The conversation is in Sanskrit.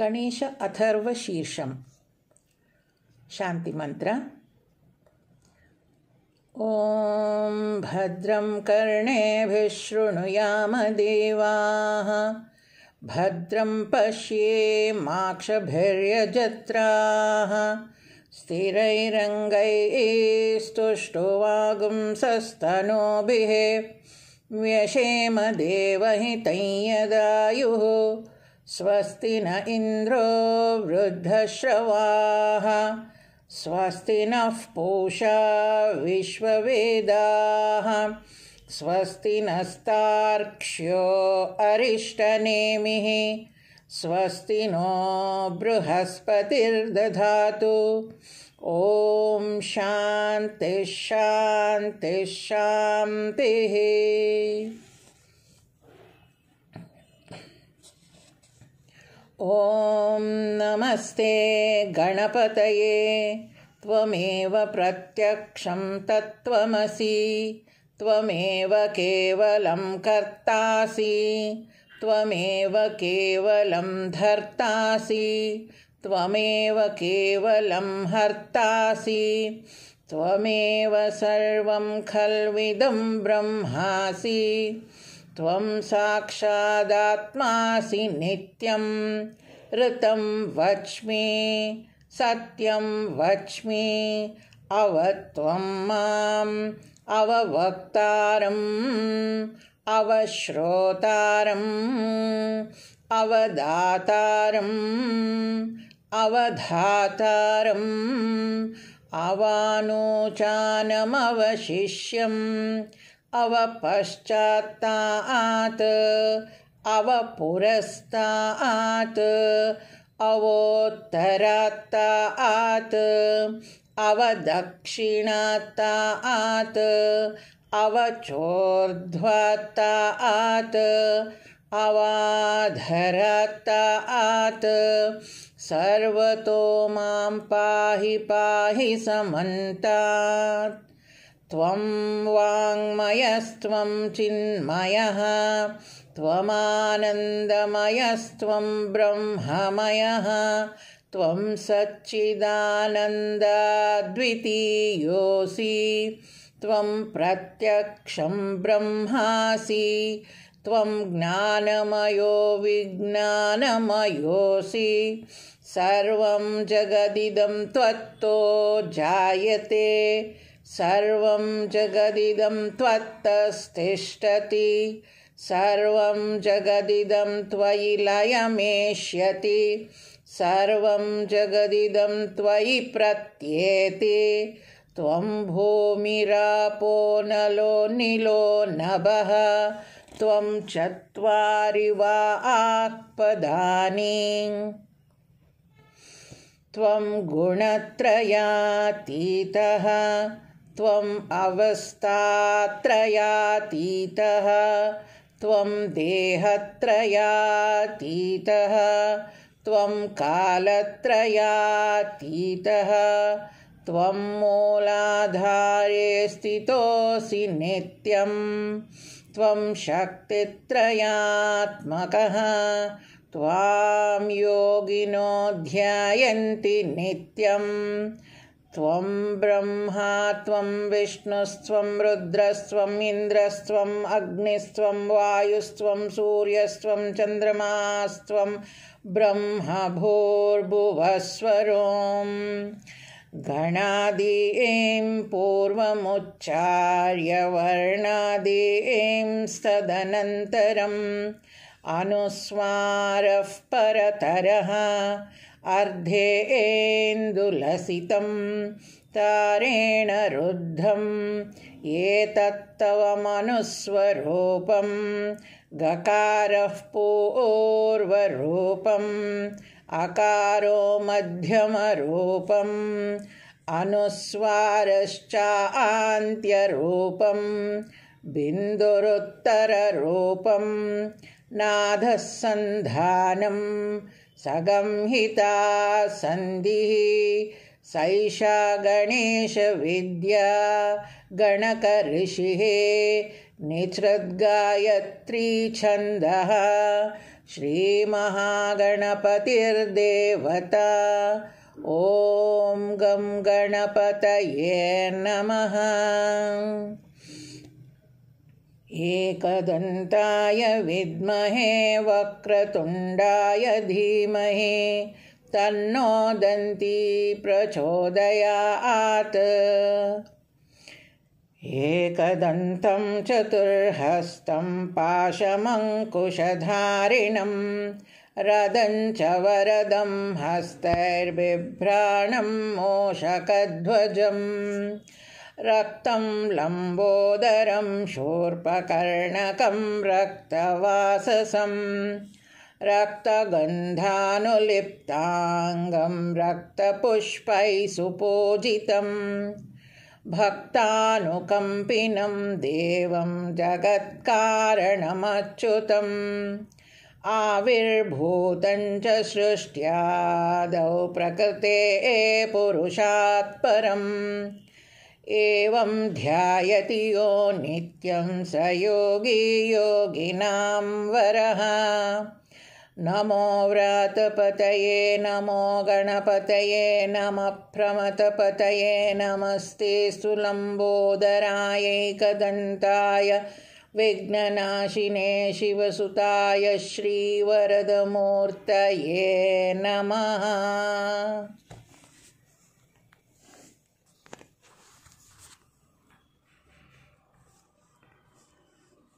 गणेश अथर्वशीर्षम् शान्तिमन्त्र। ॐ भद्रं कर्णेभिः शृणुयाम देवाः, भद्रं पश्येमाक्षभिर्यजत्राः, स्थिरैरङ्गैस्तुष्टुवागुंसस्तनूभिः, व्यशेम देवहितं यदायुः। स्वस्ति न इन्द्रो वृद्धश्रवाः, स्वस्ति नः पूषा विश्ववेदाः, स्वस्ति नस्तार्क्ष्यो अरिष्टनेमिः, स्वस्ति नो बृहस्पतिर्दधातु। ॐ शान्तिः शान्तिः शान्तिः। ॐ नमस्ते गणपतये, त्वमेव प्रत्यक्षं तत्त्वमसि, त्वमेव केवलं कर्तासि, त्वमेव केवलं धर्तासि, त्वमेव केवलं हर्तासि, त्वमेव सर्वं खल्विदं ब्रह्मासि, त्वं साक्षादात्मासि नित्यं। ऋतं वच्मि सत्यं वच्मि, अवत्वं माम् अववक्तारम् अवश्रोतारम् अवदातारम् अवधातारम् अवानोचानमवशिष्यम् अवपश्चात्तात् अवपुरस्तात् अवोत्तरात्तात् अवदक्षिणात्तात् अवचोर्ध्वात्तात् अवाधरात्तात्। सर्वतो मां पाहि पाहि समन्तात्। त्वं वाङ्मयस्त्वं चिन्मयः, त्वमानन्दमयस्त्वं ब्रह्ममयः, त्वं सच्चिदानन्दाद्वितीयोऽसि, त्वं प्रत्यक्षं ब्रह्मासि, त्वं ज्ञानमयो विज्ञानमयोऽसि। सर्वं जगदिदं त्वत्तो जायते, सर्वं जगदिदं त्वत्तस्तिष्ठति, सर्वं जगदिदं त्वयि लयमेष्यति, सर्वं जगदिदं त्वयि प्रत्येति। त्वं भूमिरापो नलो निलो नभः, त्वं चत्वारि वा आक्पदानि, त्वं गुणत्रयातीतः, त्वम् अवस्थात्रयातीतः, त्वं देहत्रयातीतः, त्वं कालत्रयातीतः, त्वं मूलाधारे स्थितोऽसि नित्यं, त्वं शक्तित्रयात्मकः, त्वां योगिनो ध्यायन्ति नित्यं। त्वं ब्रह्मा त्वं विष्णुस्त्वं रुद्रस्त्वं इन्द्रस्त्वं अग्निस्त्वं वायुस्त्वं सूर्यस्त्वं चन्द्रमास्त्वं ब्रह्म भूर्भुवस्वरोम्। गणादीं पूर्वमुच्चार्य वर्णादीं तदनन्तरम् अनुस्वारः परतरः अर्धेन्दुलसितं तारेण रुद्धं। एतत्तव मनुस्वरूपं गकारः पूर्वरूपम् अकारो मध्यमरूपम् अनुस्वारश्चान्त्यरूपं बिन्दुरुत्तररूपं। नादः सन्धानं सगंहिता सन्धिः, सैषा गणेशविद्या गणकऋषिः। निसृद्गायत्री छन्दः श्रीमहागणपतिर्देवता। ॐ गं गणपतये नमः। एकदन्ताय विद्महे वक्रतुण्डाय धीमहि तन्नो दन्ती प्रचोदयात्। एकदन्तं चतुर्हस्तं पाशमङ्कुशधारिणं रदं च वरदं हस्तैर्बिभ्राणं मूषकध्वजं रक्तं लम्बोदरं शूर्पकर्णकं रक्तवाससं रक्तगन्धानुलिप्ताङ्गं रक्तपुष्पैः सुपूजितं भक्तानुकम्पिनं देवं जगत्कारणमच्युतम् आविर्भूतं च सृष्ट्यादौ प्रकृतेः पुरुषात् परम् एवं ध्यायति यो नित्यं स योगी योगिनां वरः। नमो व्रातपतये नमो गणपतये नमः प्रमथपतये नमस्तेऽस्तु लम्बोदरायैकदन्ताय विघ्ननाशिने शिवसुताय श्रीवरदमूर्तये नमः।